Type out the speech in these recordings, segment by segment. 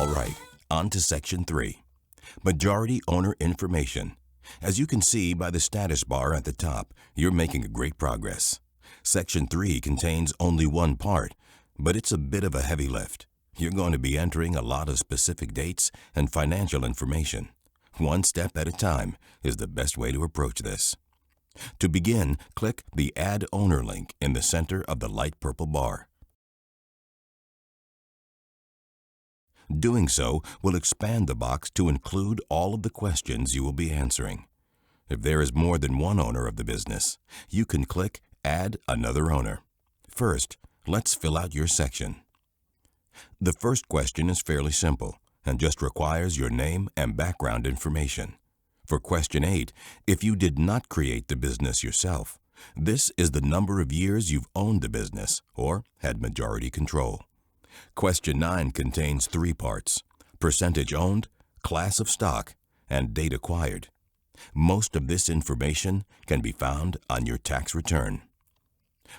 All right, on to Section 3. Majority Owner Information. As you can see by the status bar at the top, you're making great progress. Section 3 contains only one part, but it's a bit of a heavy lift. You're going to be entering a lot of specific dates and financial information. One step at a time is the best way to approach this. To begin, click the Add Owner link in the center of the light purple bar. Doing so will expand the box to include all of the questions you will be answering. If there is more than one owner of the business, you can click Add Another Owner. First, let's fill out your section. The first question is fairly simple and just requires your name and background information. For question 8, if you did not create the business yourself, this is the number of years you've owned the business or had majority control. Question 9 contains 3 parts: percentage owned, class of stock, and date acquired. Most of this information can be found on your tax return.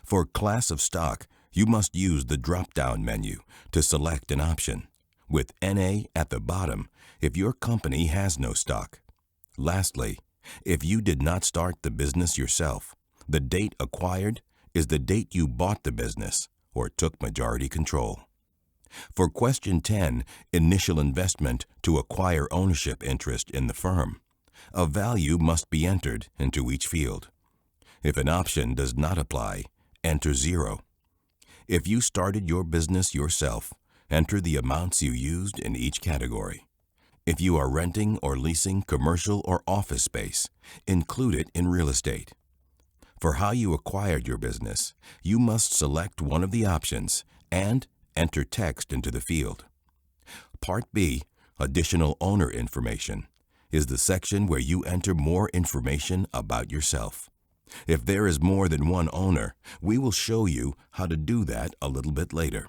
For class of stock, you must use the drop-down menu to select an option, with NA at the bottom if your company has no stock. Lastly, if you did not start the business yourself, the date acquired is the date you bought the business or took majority control. For question 10, initial investment to acquire ownership interest in the firm, a value must be entered into each field. If an option does not apply, enter 0. If you started your business yourself, enter the amounts you used in each category. If you are renting or leasing commercial or office space, include it in real estate. For how you acquired your business, you must select one of the options and enter text into the field. Part B, Additional Owner Information, is the section where you enter more information about yourself. If there is more than one owner, we will show you how to do that a little bit later.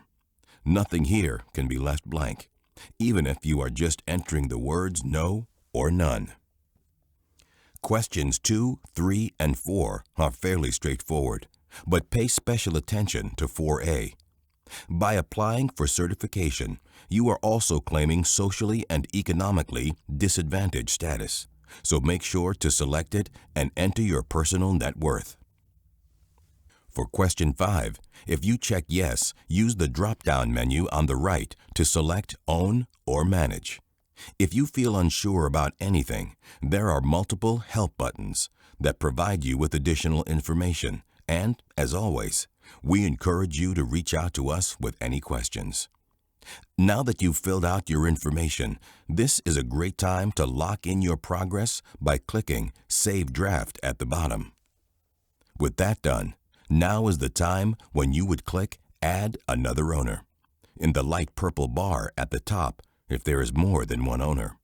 Nothing here can be left blank, even if you are just entering the words no or none. Questions 2, 3, and 4 are fairly straightforward, but pay special attention to 4A. By applying for certification, you are also claiming socially and economically disadvantaged status, so make sure to select it and enter your personal net worth. For question 5, if you check yes, use the drop-down menu on the right to select Own or Manage. If you feel unsure about anything, there are multiple help buttons that provide you with additional information, and, as always, we encourage you to reach out to us with any questions. Now that you've filled out your information, this is a great time to lock in your progress by clicking Save Draft at the bottom. With that done, now is the time when you would click Add Another Owner in the light purple bar at the top if there is more than one owner.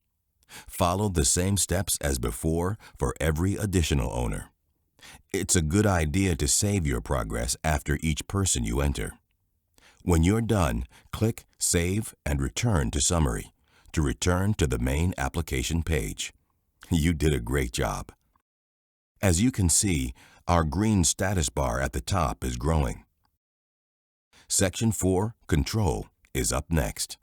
Follow the same steps as before for every additional owner. It's a good idea to save your progress after each person you enter. When you're done, click Save and Return to Summary to return to the main application page. You did a great job. As you can see, our green status bar at the top is growing. Section 4, Control, is up next.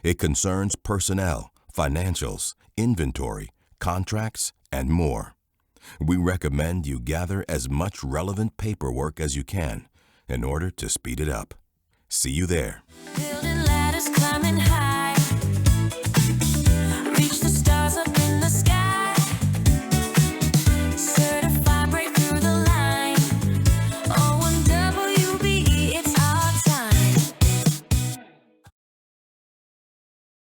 It concerns personnel, financials, inventory, contracts, and more. We recommend you gather as much relevant paperwork as you can in order to speed it up. See you there.